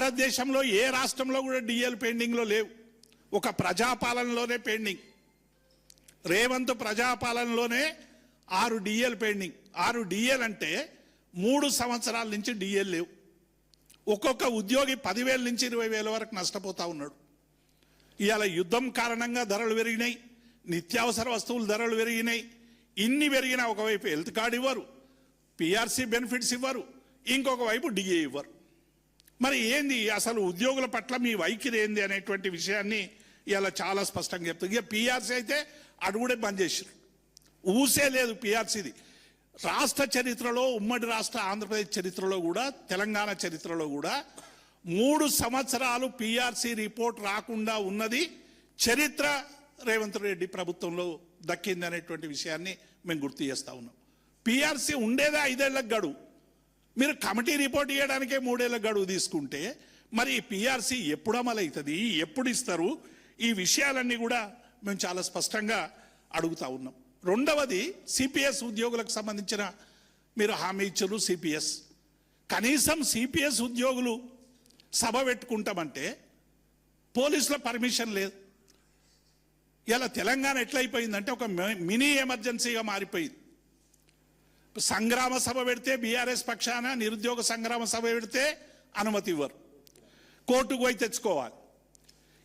భారతదేశంలో ఏ రాష్ట్రంలో కూడా డిఎల్ పెండింగ్లో లేవు. ఒక ప్రజాపాలనలోనే పెండింగ్. రేవంత్ ప్రజాపాలనలోనే 6 డిఎల్ పెండింగ్. 6 డిఎల్ అంటే 3 సంవత్సరాల నుంచి డిఎల్ లేవు. ఒక్కొక్క ఉద్యోగి 10,000 నుంచి 20,000 వరకు నష్టపోతా ఉన్నాడు. ఇవాళ యుద్ధం కారణంగా ధరలు పెరిగినాయి, నిత్యావసర వస్తువుల ధరలు పెరిగినాయి. ఇన్ని పెరిగినా ఒకవైపు హెల్త్ కార్డు ఇవ్వరు, పిఆర్సీ బెనిఫిట్స్ ఇవ్వరు, ఇంకొక వైపు డిఏ ఇవ్వరు. మరి ఏంది అసలు ఉద్యోగుల పట్ల మీ వైఖరి ఏంది అనేటువంటి విషయాన్ని ఇలా చాలా స్పష్టంగా చెప్తుంది. ఇక పిఆర్సీ అయితే అటు కూడా బంద్ చేసారు, ఊసే లేదు పిఆర్సీది. రాష్ట్ర చరిత్రలో, ఉమ్మడి రాష్ట్ర ఆంధ్రప్రదేశ్ చరిత్రలో కూడా, తెలంగాణ చరిత్రలో కూడా 3 సంవత్సరాలు పిఆర్సీ రిపోర్ట్ రాకుండా ఉన్నది చరిత్ర రేవంత్ రెడ్డి ప్రభుత్వంలో దక్కింది అనేటువంటి విషయాన్ని మేము గుర్తు చేస్తా ఉన్నాం. పిఆర్సీ ఉండేదే 5 ఏళ్లకు గడువు. మీరు కమిటీ రిపోర్ట్ ఇవ్వడానికే 3 ఏళ్ల గడువు తీసుకుంటే మరి పిఆర్సీ ఎప్పుడు అమలు అవుతుంది, ఎప్పుడు ఇస్తారు? ఈ విషయాలన్నీ కూడా మేము చాలా స్పష్టంగా అడుగుతా ఉన్నాం. రెండవది, సిపిఎస్ ఉద్యోగులకు సంబంధించిన మీరు హామీ ఇచ్చారు. సిపిఎస్ కనీసం సిపిఎస్ ఉద్యోగులు సభ పెట్టుకుంటామంటే పోలీసుల పర్మిషన్ లేదు. ఇలా తెలంగాణ ఎట్లయిపోయిందంటే ఒక మినీ ఎమర్జెన్సీగా మారిపోయింది. సంగ్రామ సభ పెడితే బీఆర్ఎస్ పక్షాన నిరుద్యోగ సంగ్రామ సభ పెడితే అనుమతి ఇవ్వరు, కోర్టుకు పోయి తెచ్చుకోవాలి.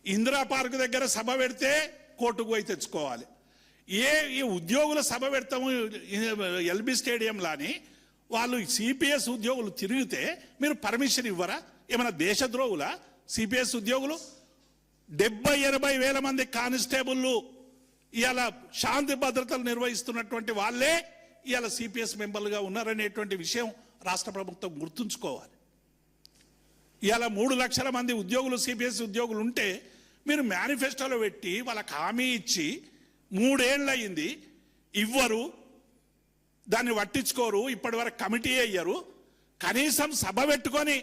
ఇందిరా పార్క్ దగ్గర సభ పెడితే కోర్టుకు పోయి తెచ్చుకోవాలి. ఈ ఉద్యోగుల సభ పెడతాము ఎల్బీ స్టేడియంలాని వాళ్ళు సిపిఎస్ ఉద్యోగులు తిరిగితే మీరు పర్మిషన్ ఇవ్వరా? ఏమైనా దేశద్రోహుల సిపిఎస్ ఉద్యోగులు? 70-80 వేల మంది కానిస్టేబుళ్ళు ఇవాళ శాంతి భద్రతలు నిర్వహిస్తున్నటువంటి వాళ్ళే ఇవాళ సిపిఎస్ మెంబర్లుగా ఉన్నారనేటువంటి విషయం రాష్ట్ర ప్రభుత్వం గుర్తుంచుకోవాలి. ఇవాళ 3 లక్షల మంది ఉద్యోగులు సిపిఎస్ ఉద్యోగులు ఉంటే మీరు మేనిఫెస్టోలో పెట్టి వాళ్ళకి హామీ ఇచ్చి 3 ఏళ్ళు అయింది, ఇవ్వరు, దాన్ని పట్టించుకోరు, ఇప్పటి వరకు కమిటీ అయ్యారు. కనీసం సభ పెట్టుకొని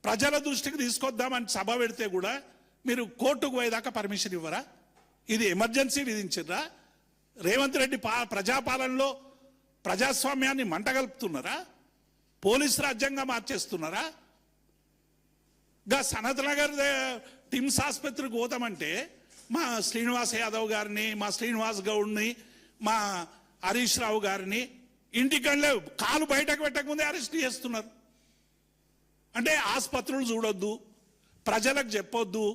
ప్రజల దృష్టికి తీసుకొద్దామని సభ పెడితే కూడా మీరు కోర్టుకు పోయేదాకా పర్మిషన్ ఇవ్వరా? ఇది ఎమర్జెన్సీ విధించరా? రేవంత్ రెడ్డి ప్రజాపాలనలో ప్రజాస్వామ్యాన్ని మంటగలుపుతున్నారా? పోలీస్ రాజ్యంగా మార్చేస్తున్నారా? గా సనత్ నగర్ టిమ్స్ ఆసుపత్రికి పోతామంటే మా శ్రీనివాస్ యాదవ్ గారిని, మా శ్రీనివాస్ గౌడ్ని, మా హరీష్ రావు గారిని ఇంటికంటే కాలు బయటకు పెట్టకముందే అరెస్ట్ చేస్తున్నారు. అంటే ఆసుపత్రులు చూడొద్దు, ప్రజలకు చెప్పొద్దు,